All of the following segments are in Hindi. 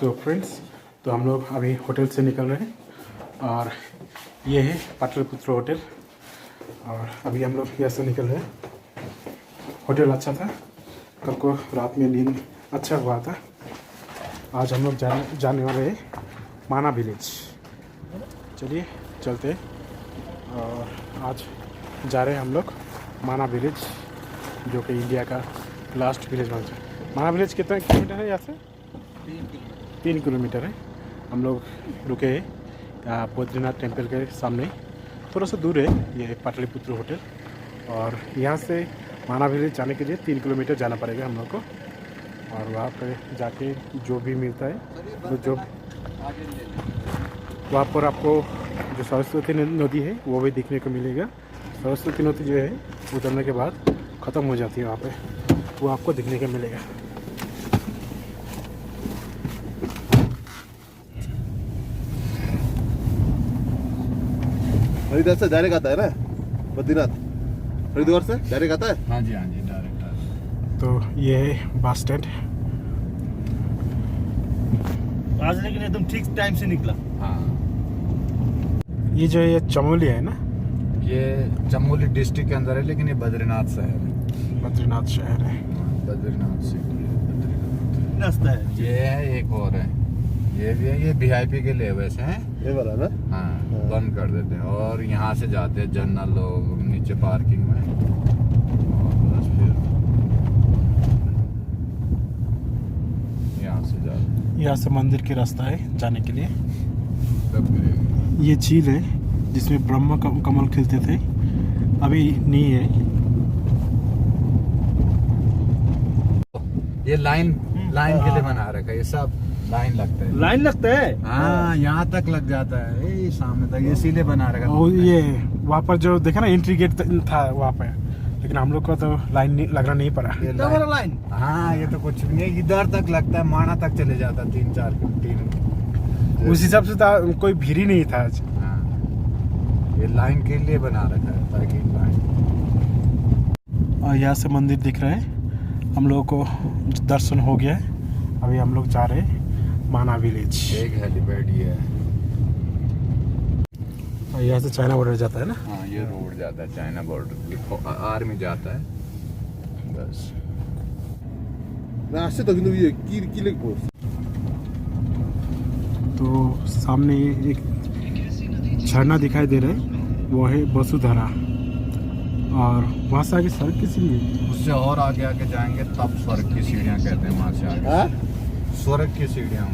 सो फ्रेंड्स, तो हम लोग अभी होटल से निकल रहे हैं और ये है पाटलिपुत्र होटल। और अभी हम लोग यहाँ से निकल रहे हैं। होटल अच्छा था, कल को रात में नींद अच्छा हुआ था। आज हम लोग जाने वाले हैं माना विलेज। चलिए चलते हैं। और आज जा रहे हैं हम लोग माना विलेज, जो कि इंडिया का लास्ट विलेज बन जाए। माना विलेज कितना किलोमीटर है यहाँ से? 3 किलोमीटर है। हम लोग रुके हैं बद्रीनाथ टेम्पल के सामने, थोड़ा सा दूर है ये पाटलिपुत्र होटल। और यहाँ से माना विलेज जाने के लिए 3 किलोमीटर जाना पड़ेगा हम लोग को। और वहाँ पर जाके जो भी मिलता है तो जो वहाँ पर आपको जो सरस्वती नदी है वो भी दिखने को मिलेगा। सरस्वती नदी जो है उतरने के बाद ख़त्म हो जाती है, वहाँ पे वो आपको दिखने को मिलेगा। हरिद्वार से डायरेक्ट आता है ना बद्रीनाथ? हरिद्वार से डायरेक्ट आता है? हाँ जी डायरेक्ट आता है। तो ये है बस स्टैंड। आज लेकिन एकदम ठीक टाइम से निकला। हाँ, ये जो ये चमोली है ना, ये चमोली डिस्ट्रिक्ट के अंदर है, लेकिन ये बद्रीनाथ शहर है। बद्रीनाथ शहर है। बद्रीनाथ सिटी है, बद्रीनाथ रास्ता है ये है। एक और है, ये भी है। ये वीआईपी के लिए वैसे हैं। ये वाला ना? हाँ, बंद कर देते हैं और यहाँ से जाते हैं जनरल लोग नीचे पार्किंग में। और बस फिर यहाँ से जाते हैं। यहाँ से मंदिर के रास्ता है जाने के लिए। तब गिरेंगे। ये झील है जिसमें ब्रह्म कमल खिलते थे, अभी नहीं है। ये लाइन के लिए बना रखा है, ये सब लाइन लगता है। लाइन लगता है? हाँ, यहाँ तक लग जाता है, ये सामने तक, ये इसीलिए बना रखा है। और ये वहाँ पर जो देखा ना एंट्री गेट था वहाँ पे, लेकिन हम लोग को तो लाइन लगना नहीं पड़ा। इतना बड़ा लाइन? हाँ, ये तो कुछ भी नहीं, इधर तक लगता है, माना तक चले जाता है 3-4 उस हिसाब से तो कोई भीड़ ही नहीं था आज। हाँ, ये लाइन के लिए बना रखा है ताकि लाइन। और यहाँ से मंदिर दिख रहा है, हम लोगों को दर्शन हो गया है। अभी हम लोग जा रहे हैं माना विलेज। एक हेलीपैड ये है। और यहाँ से चाइना बॉर्डर जाता है ना? हाँ, ये रोड जाता है चाइना बॉर्डर, आर्मी जाता है बस। रास्ते तो किंतु ये किले को तो सामने एक झरना दिखाई दे रहा है, वो है वसुधारा। और वहाँ से आगे सड़क किस लिए? उससे और आगे आगे जाएंगे तब स्वर्ग की सीढ़ियाँ कहते हैं। वहाँ से आगे स्वर्ग की सीढ़ियाँ।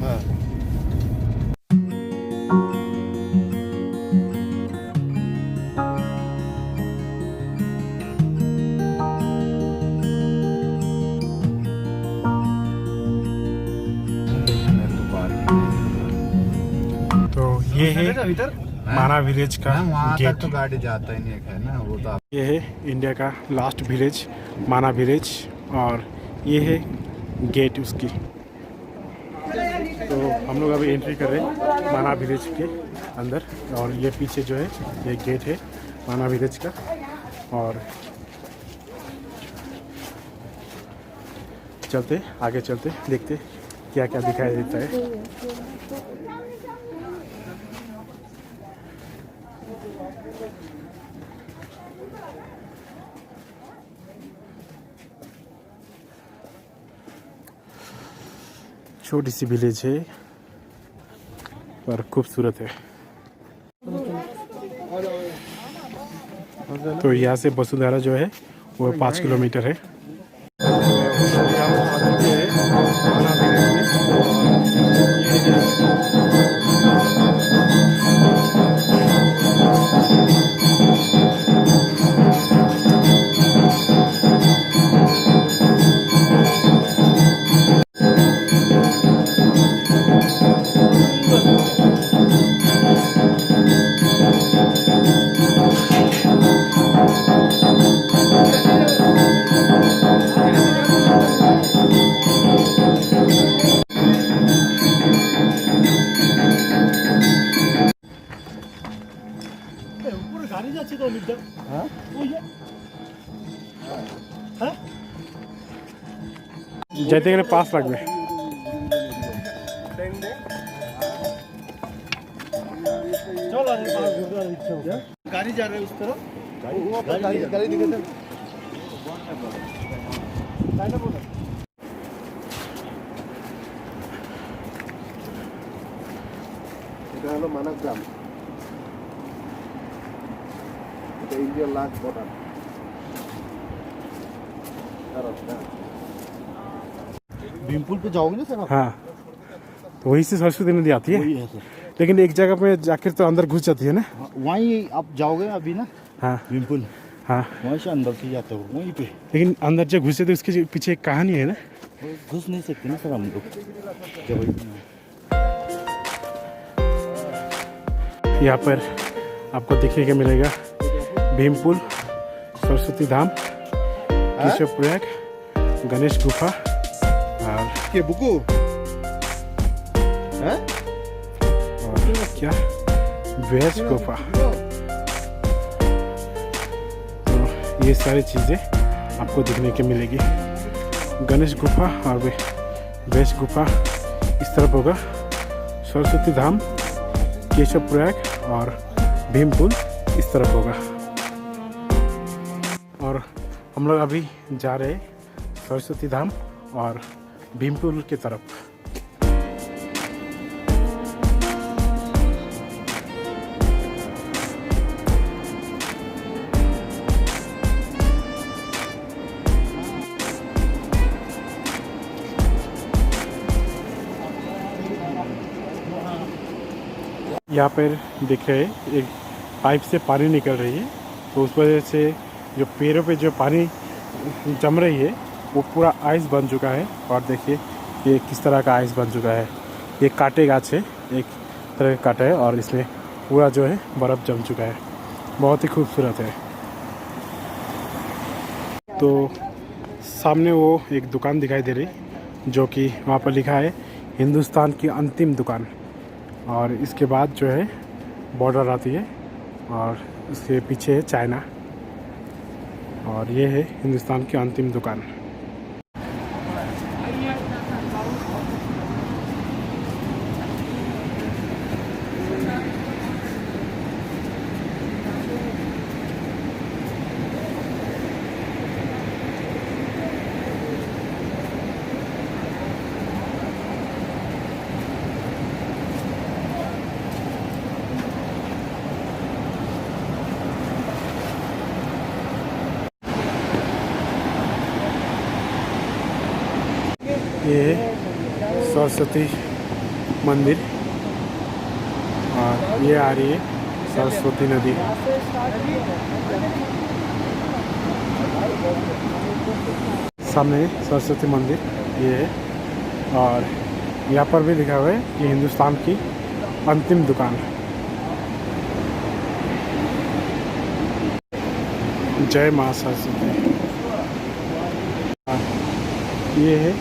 तो ये है माना विलेज का वहाँ तक गेट। तो गाड़ी जाता ही नहीं है ना, वो तो ये है इंडिया का लास्ट विलेज माना विलेज, और ये है गेट उसकी। तो हम लोग अभी एंट्री कर रहे हैं माना विलेज के अंदर। और ये पीछे जो है ये गेट है माना विलेज का। और चलते आगे, चलते देखते क्या क्या दिखाई देता है। छोटी सी विलेज है पर खूबसूरत है। तो यहाँ से वसुधारा जो है वो 5 किलोमीटर है। গাড়ি যাচ্ছে তো অনেকটা। হ্যাঁ ওই যে হ্যাঁ যেতে গেলে 5 লাগবে। गाड़ी जा रही है उस तरफ। গাড়ি দিকে দেন। এটা হলো মানব গ্রাম, এটা ইন্ডিয়ার লাস্ট বর্ডার। भीमपुल पे जाओगे ना सर आप? हाँ, तो वहीं से सरस्वती नदी आती है, वही है सर। लेकिन एक जगह पे जाकर तो अंदर घुस जाती है ना। हाँ, वहीं आप जाओगे अभी ना हाँ भीमपुल, हाँ, वहीं से अंदर से जाते हो वहीं पे। लेकिन अंदर जब घुसे तो उसके पीछे एक कहानी है ना। वो घुस नहीं सकते ना सर हम लोग जब यहाँ पर आपको देखने को मिलेगा भीमपुल, सरस्वती धाम, केशव प्रयाग, गणेश गुफा और কে বুকু? হ্যাঁ क्या वेज गुफा। तो ये सारी चीज़ें आपको देखने को मिलेगी। गणेश गुफा और वेज गुफा इस तरफ होगा, सरस्वती धाम, केशव प्रयाग और भीमपुल इस तरफ होगा। और हम लोग अभी जा रहे हैं सरस्वती धाम और भीमपुल की तरफ। यहाँ पर दिख रहे हैं एक पाइप से पानी निकल रही है, तो उस वजह से जो पेड़ों पे जो पानी जम रही है वो पूरा आइस बन चुका है। और देखिए ये किस तरह का आइस बन चुका है। ये कांटे गाछ है, एक तरह का कांटा है और इसमें पूरा जो है बर्फ़ जम चुका है। बहुत ही खूबसूरत है। तो सामने वो एक दुकान दिखाई दे रही, जो कि वहाँ पर लिखा है हिंदुस्तान की अंतिम दुकान, और इसके बाद जो है बॉर्डर आती है और उसके पीछे है चाइना, और ये है हिंदुस्तान की अंतिम दुकान। ये है सरस्वती मंदिर और ये आ रही है सरस्वती नदी। सामने सरस्वती मंदिर ये है, और यहाँ पर भी लिखा हुआ है कि हिंदुस्तान की अंतिम दुकान। जय माँ सरस्वती। ये है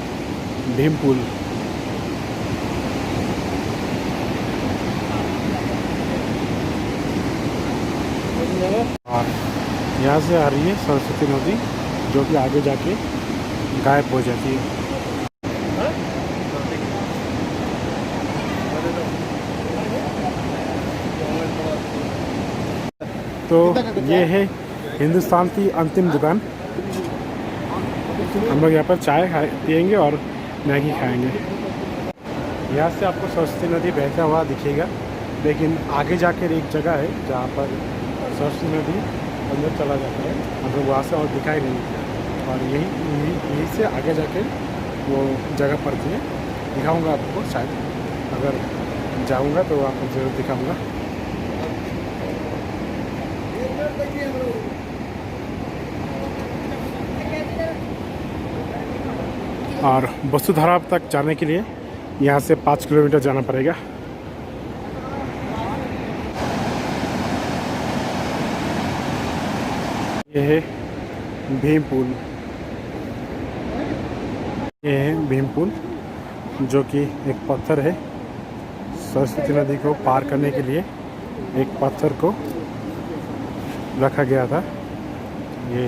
भीमपुल। और यहाँ से आ रही है सरस्वती नदी, जो कि आगे जाके गायब हो जाती है। तो ये है हिंदुस्तान की अंतिम दुकान। हम लोग यहाँ पर चाय पियेंगे और मैगी खाएंगे। यहाँ से आपको सरस्वती नदी बहता हुआ दिखेगा, लेकिन आगे जाकर एक जगह है जहाँ पर सरस्वती नदी अंदर चला जाता है, मतलब वहाँ से और दिखाई नहीं देता। और यहीं से आगे जाकर वो जगह पड़ती है। दिखाऊंगा आपको, शायद अगर जाऊंगा तो आपको ज़रूर दिखाऊंगा। और वसुधारा तक जाने के लिए यहाँ से 5 किलोमीटर जाना पड़ेगा। ये है भीमपुल। ये है भीमपुल, जो कि एक पत्थर है। सरस्वती नदी को पार करने के लिए एक पत्थर को रखा गया था। ये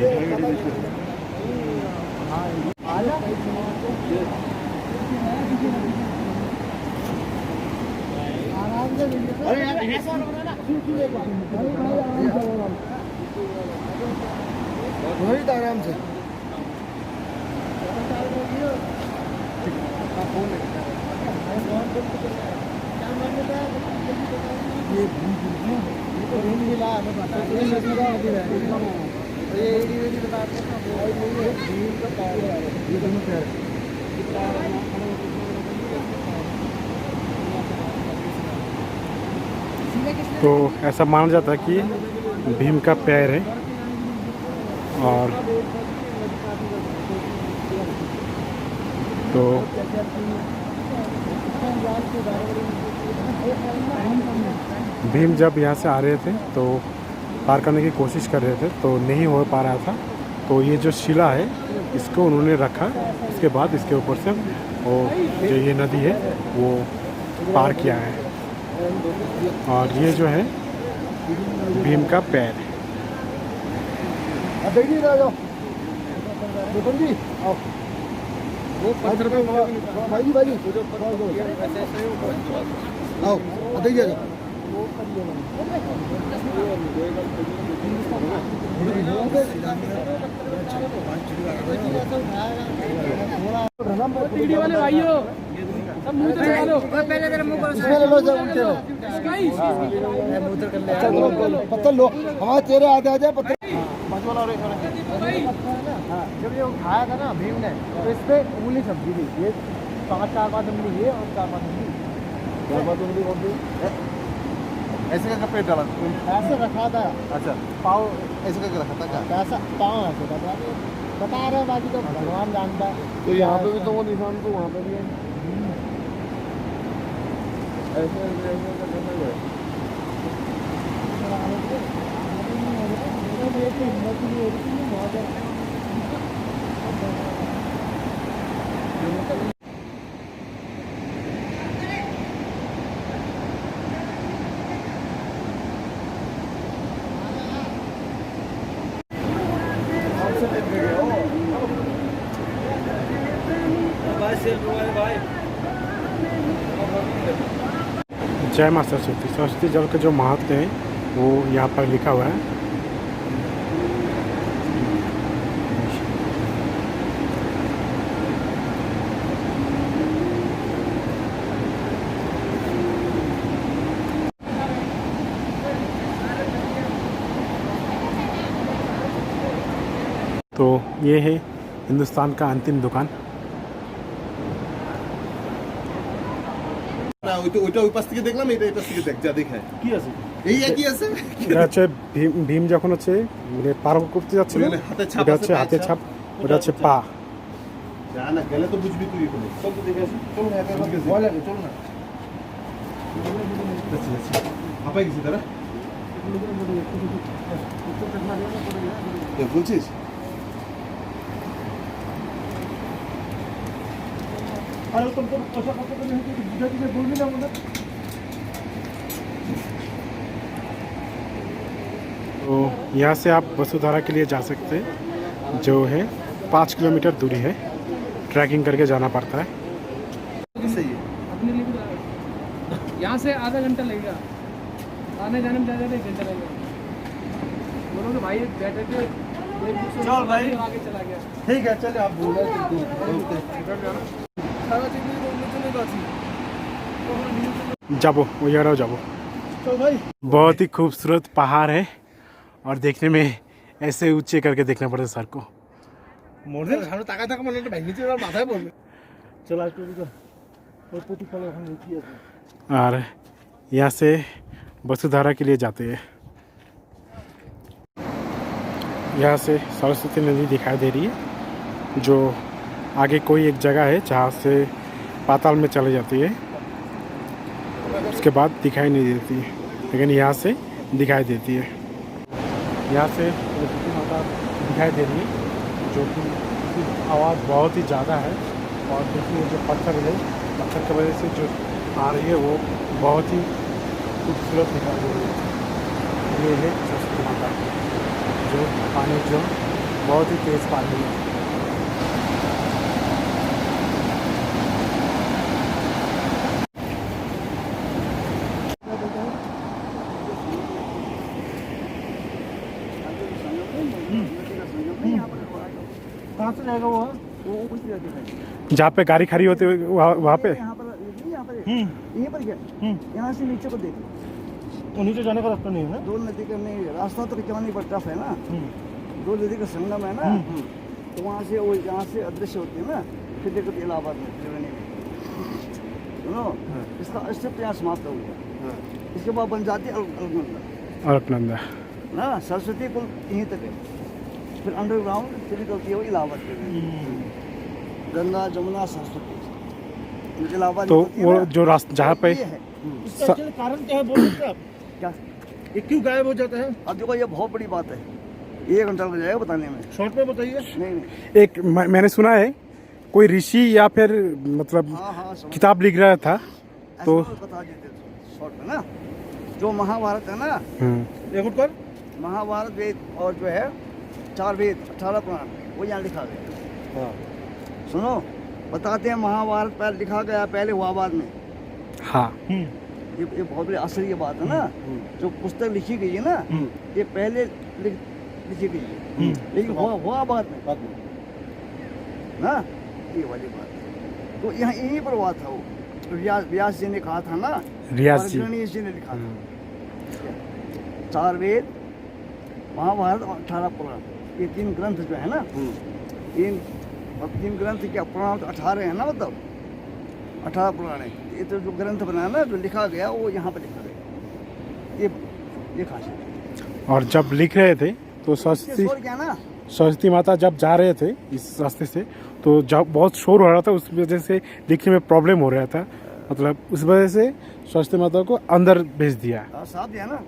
आराम से तो ऐसा माना जाता है कि भीम का पैर है और तो भीम जब यहाँ से आ रहे थे तो पार करने की कोशिश कर रहे थे तो नहीं हो पा रहा था, तो ये जो शिला है इसको उन्होंने रखा, उसके बाद इसके ऊपर से वो जो ये नदी है वो पार किया है। और ये जो है भीम का पैर है। वो पत्थर पे भाई भाई आओ अदे जा वाले भाइयों सब मुंह तो चला लो, पहले तेरा मुंह करो, इसमें लो जब उनके लो मुंह तो कर ले, पत्थर लो हमारे तेरे आगे आ जाए पत्थर वाला और जब ये उठाया था ना भीम ने तो इस पे उंगली सब्जी थी, ये 4-5 उंगली ये और 4-5 उंगली 4-5 उंगली कौन सी ऐसे करके पेट डाला, ऐसे रखा था। अच्छा पाँव ऐसे करके रखा था क्या? ऐसा पाँव ऐसे था, बता रहे बाकी तो भगवान जानता है। तो यहाँ पे भी तो वो निशान तो वहाँ पे भी है, ऐसे ऐसे जय मां सरस्वती। सरस्वती जल का जो महत्व है वो यहाँ पर लिखा हुआ है। तो ये है हिंदुस्तान का अंतिम दुकान। না ওইটা ওই পাশ থেকে দেখলাম, এটা এই পাশ থেকে দেখ যা দেখে কি আছে এই একই আছে। এটা হচ্ছে ভীম যখন হচ্ছে মানে পার করতে যাচ্ছিল, ওখানে হাতের ছাপ এটা আছে, হচ্ছে পায়ের হাতের ছাপ। ছাপ, ওটা হচ্ছে পা। যা না গেলে তো বুঝবি তুই এখানে। চল তো দেখে আসি, চল না একা একা ভয় লাগে, চল না। আচ্ছা আচ্ছা হাঁপাই গেছি তারা, বলছিস আরে তোর পয়সা কত করে হচ্ছে বুঝা দিলে বলবি না আমাদের। तो यहाँ से आप वसुधारा के लिए जा सकते हैं, जो है 5 किलोमीटर दूरी है, ट्रैकिंग करके जाना पड़ता है। सही है। अपने लिए यहाँ से आधा घंटा लगेगा, आने जाने में ज़्यादा 1 घंटा लगेगा। बोलो कि भाई बैठे थे चल भाई। आगे चला गया। ठीक है चले आप बोला जाबो वगैरह जाबो। तो भाई बहुत ही खूबसूरत पहाड़ है और देखने में ऐसे ऊंचे करके देखना पड़ता है सर को। মনে সামনে তাকায় থাকা মনে একটা ভেঙেছে এবার মাথায় পড়বে। চল আসতে দিকে ওর প্রতিফলে এখন কি আছে। और यहाँ से वसुधारा के लिए जाते हैं। यहाँ से सरस्वती नदी दिखाई दे रही है, जो आगे कोई एक जगह है जहाँ से पाताल में चली जाती है, उसके बाद दिखाई नहीं देती है, लेकिन यहाँ से दिखाई देती है। यहाँ से सरस्वती माता दिखाई दे रही है, जो कि आवाज़ बहुत ही ज़्यादा है। और देखिए जो पत्थर है, पत्थर की वजह से जो आ रही है वो बहुत ही खूबसूरत दिखाई दे रही है। ये है सरस्वती माता, जो पानी जो बहुत ही तेज़ पानी है। कहाँ से जाएगा वो उस जगह दिखाई जहाँ पे गाड़ी खड़ी होती है वहाँ पे। यहाँ पर यहाँ पर यहीं पर क्या यहाँ से नीचे को देखो तो नीचे जाने का रास्ता नहीं है ना? दो नदी का नहीं रास्ता तो जवानी पर टफ है ना, दो नदी का संगम है ना, तो वहाँ से वो यहाँ से अदृश्य होती है ना, फिर देखो इलाहाबाद में त्रिवेणी में सुनो इसका इससे प्रयास समाप्त हो गया। इसके बाद बन जाती है अलकनंदा अलकनंदा ना, सरस्वती पुल यहीं तक है, फिर अंडरग्राउंड फिर निकलती है वो इलाहाबाद के लिए, गंगा जमुना सरस्वती इलाहाबाद तो निकलती है वो ना, जो रास्ता जहाँ पे ये है। इसका एक्चुअली कारण क्या है बोल सकते हैं आप? क्या ये क्यों गायब हो जाता है? अब देखो ये बहुत बड़ी बात है, 1 घंटा लग जाएगा बताने में। शॉर्ट में बताइए। नहीं एक मैंने सुना है कोई ऋषि या फिर मतलब हाँ समझ किताब लिख रहा था तो ऐसा बता देते शॉर्ट में ना, जो महाभारत है ना, एक मिनट कर। महाभारत वेद और जो है 4 वेद 18 पुराण वो यहाँ लिखा गया। हाँ सुनो बताते हैं महाभारत पहले लिखा गया, पहले हुआ बाद में। हाँ ये बहुत बड़ी आश्चर्य बात है ना, जो पुस्तक लिखी गई है ना ये पहले लिखी गई है, लेकिन हुआ बाद में ना, ये वाली बात है। तो यहाँ यहीं पर हुआ था वो व्यास जी ने कहा था ना, रियाज जी गणेश जी ने लिखा था 4 वेद महाभारत और 18 पुराण, ये 3 ग्रंथ जो है ना, तीन ग्रंथ क्या पुराण तो 18 है ना, मतलब 18 पुराण है। ये तो जो ग्रंथ बना ना जो लिखा गया वो यहाँ पर लिखा गया, ये खासियत। और जब लिख रहे थे तो सरस्वती क्या ना, सरस्वती माता जब जा रहे थे इस रास्ते से तो जब बहुत शोर हो रहा था, उस वजह से लिखने में प्रॉब्लम हो रहा था, मतलब उस वजह से सरस्वती माता को अंदर भेज दिया, श्राप दिया ना,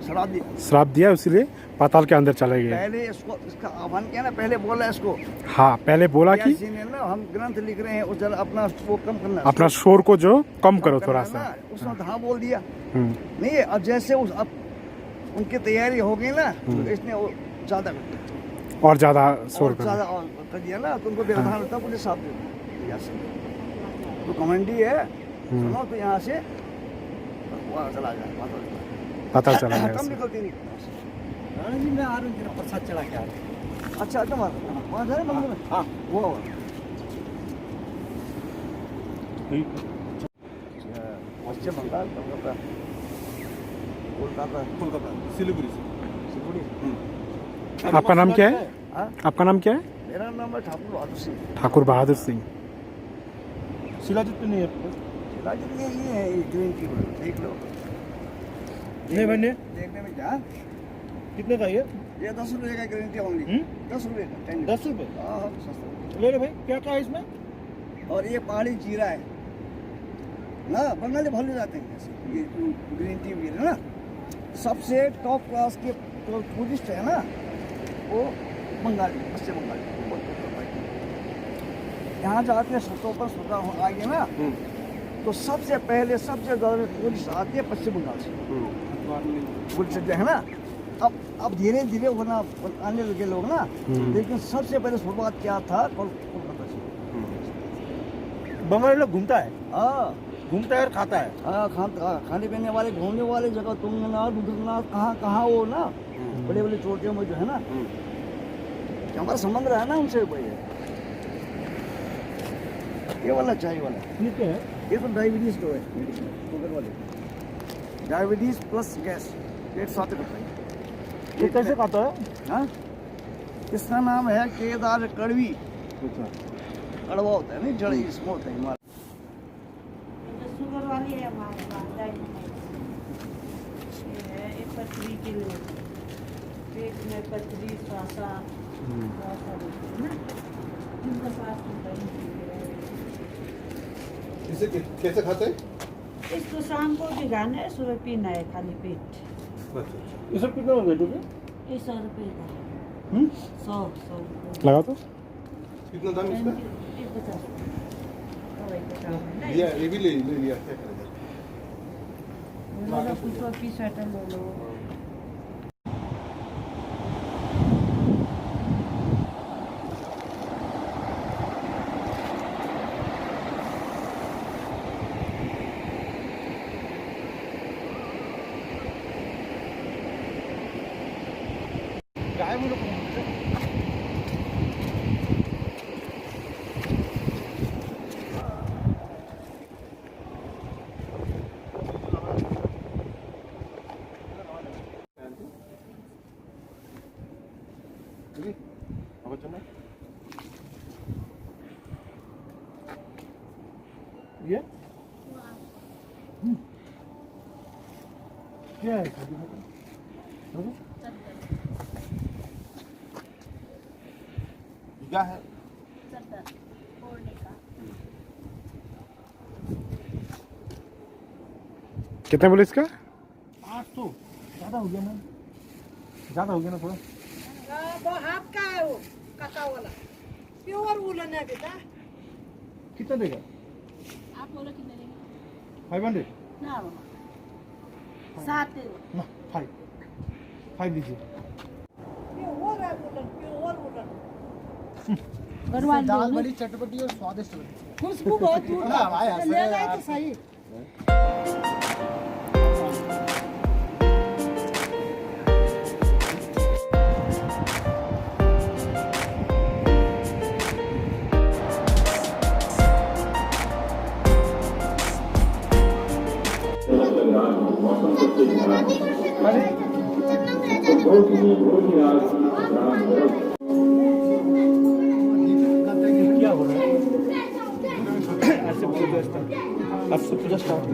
श्राप दिया, इसलिए पाताल के अंदर चले गए। पहले इसको इसका आह्वान किया ना, पहले बोला इसको, हाँ पहले बोला कि व्यास जी ने ना हम ग्रंथ लिख रहे हैं उस जरा अपना वो कम करना, अपना शोर को जो कम करो थोड़ा सा। उसने हाँ बोल दिया नहीं, अब जैसे उस अब उनकी तैयारी हो गई ना तो इसने वो ज्यादा कर दिया और ज्यादा शोर और ज्यादा और कर दिया ना, तुमको व्यवधान होता पुलिस साहब दे तो कमेंडी है सुनो, तो यहाँ से वहाँ चला जाए पता चला गया कम ऐसे। निकलती नहीं। जी मैं आ रहा हूँ, प्रसाद चढ़ा के आ रहा हूँ। अच्छा अच्छा वहाँ जा रहे मंदिर में, हाँ वो पश्चिम बंगाल कोलकाता कोलकाता सिलीगुड़ी से। आपका नाम क्या है? हाँ? आपका नाम क्या है? मेरा नाम है ठाकुर बहादुर सिंह। ठाकुर बहादुर सिंह। शिलाजित पे नहीं है आपके पास? शिलाजित ये है, ये ग्रीन टी देख लो, नहीं बने। देखने में क्या कितने का ये? ये 10 रुपये का ग्रीन टी ओनली, 10 रुपये का 10 रुपये? हाँ हाँ सस्ता। ले लो भाई, क्या क्या है इसमें? और ये पहाड़ी जीरा है ना, बंगाली भालू जाते हैं ऐसे। ये ग्रीन टी भी है ना, सबसे टॉप क्लास के जो टूरिस्ट है ना वो बंगाली, पश्चिम बंगाली। यहाँ जाते हैं सड़कों पर सुविधा आगे ना, तो सबसे पहले सबसे ज़्यादा टूरिस्ट आते हैं पश्चिम बंगाल से, पुलिस जो है ना। अब धीरे धीरे होना आने लगे लोग ना, लेकिन सबसे पहले शुरुआत क्या था कोलकाता से। बंगाली लोग घूमता है, हाँ घूमता है और खाता है। हाँ खाने पीने वाले घूमने वाले जगह तुंगनाथ रुद्रनाथ कहाँ वो ना बड़े बड़े चोटियों में जो है ना, हमारा संबंध रहा है ना उनसे भैया। ये वाला चाय वाला ये क्या है? ये तो डायबिटीज तो है, शुगर वाले डायबिटीज प्लस गैस पेट साथ करता है। ये कैसे खाता है? हाँ इसका नाम है केदार कड़वी, कड़वा होता है नहीं, जड़ी इसमें होता है हमारा। शुगर वाली है हमारे पास डायबिटीज, ये है एक पथरी के लिए, पेट में पथरी श्वासा बहुत सारी ना, जिनका पास इसे कैसे खाते हैं? इसको शाम को भिगाना है, सुबह पीना है खाली पेट। ये सब कितना हो गया टोटल? ये 100 रुपये का है, 100 रुपये। लगा तो कितना दाम इसका? ये 50 रुपये है ना, लिया, ये भी ले लिया, क्या करेंगे? ले लो कुछ और पीस स्वेटर ले लो। गाय में लोग क्या है क्या है कितना बोले इसका? 800 ज़्यादा हो गया ना, ज़्यादा हो गया ना थोड़ा। वो हाफ का है वो कका वाला प्योर वूलन है बेटा। कितना देगा? आप बोलो कितने देंगे? 500 ना बाबा 7 दे दो। ना 5 दीजिए। प्योर है वूलन, प्योर वूलन। दाल बड़ी चटपटी और स्वादिष्ट बनी। खुशबू बहुत दूर ले गए तो सही। क्या हो रहा है? ऐसे पूजा स्टार्ट, अब से पूजा स्टार्ट।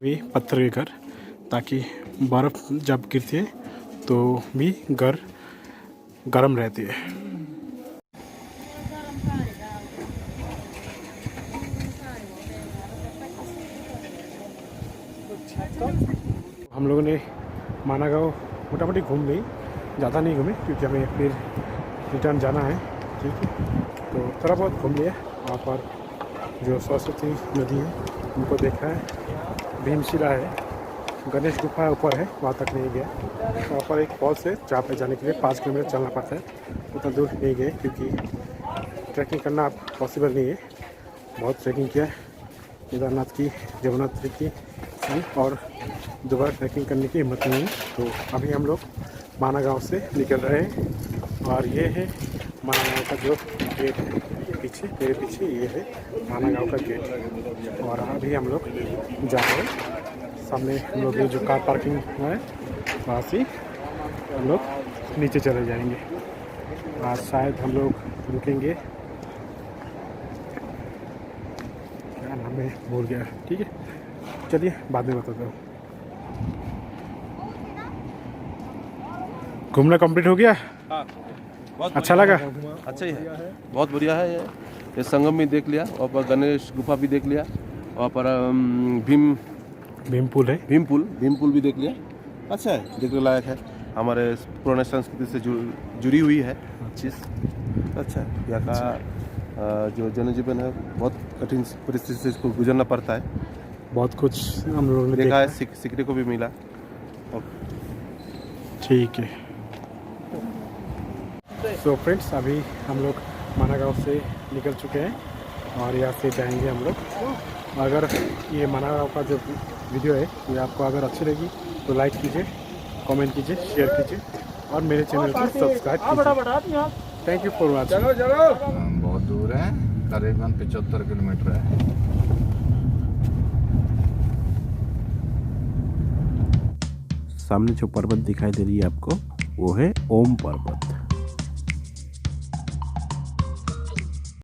भी पत्थर के घर, ताकि बर्फ़ जब गिरती है तो भी घर गर्म रहती है। हम लोगों ने माना गाँव मोटामोटी घूम ली, ज़्यादा नहीं घूमे क्योंकि हमें फिर रिटर्न जाना है। ठीक है, तो थोड़ा बहुत घूम लिया। वहाँ पर जो सरस्वती नदी है उनको देखा है, भीमशिला है, गणेश गुफा ऊपर है, वहाँ तक नहीं गया। वहाँ पर एक फॉल्स है जहाँ पे जाने के लिए 5 किलोमीटर चलना पड़ता है, उतना दूर नहीं गए क्योंकि ट्रैकिंग करना अब पॉसिबल नहीं है। बहुत ट्रैकिंग किया है, केदारनाथ की, जगन्नाथ की, और दोबारा ट्रैकिंग करने की हिम्मत नहीं है। तो अभी हम लोग माना गाँव से निकल रहे हैं और ये है माना गाँव का जो गेट है, पीछे मेरे पीछे ये है माना गाँव का गेट। और अभी हम लोग जा रहे हैं, सामने हम लोग ये जो कार पार्किंग है वहाँ से हम लोग नीचे चले जाएंगे। आज शायद हम लोग रुकेंगे, क्या नाम है भूल गया। ठीक है, चलिए बाद में बताता हूँ। घूमना कंप्लीट हो गया? हाँ, बहुत अच्छा लगा? अच्छा ही है, बहुत बढ़िया है। ये संगम भी देख लिया, वहाँ पर गणेश गुफा भी देख लिया, वहाँ पर भीम पुल है, भीम पुल भी देख लिया। अच्छा है, देखने लायक है, हमारे पुराने संस्कृति से जुड़ी हुई है चीज़। अच्छा है, यहाँ का जो जनजीवन है बहुत कठिन परिस्थिति से इसको गुजरना पड़ता है। बहुत कुछ हम लोगों ने देखा है, सीखने को भी मिला। ठीक है, सो फ्रेंड्स अभी हम लोग माना गाँव से निकल चुके हैं और यहाँ से जाएंगे हम लोग। अगर ये माना गाँव का जो वीडियो है ये आपको अगर अच्छी लगी तो लाइक कीजिए, कमेंट कीजिए, शेयर कीजिए और मेरे चैनल को सब्सक्राइब कीजिए। Thank you for watching. बहुत दूर है, करीबन 75 किलोमीटर है। सामने जो पर्वत दिखाई दे रही है आपको, वो है ओम पर्वत।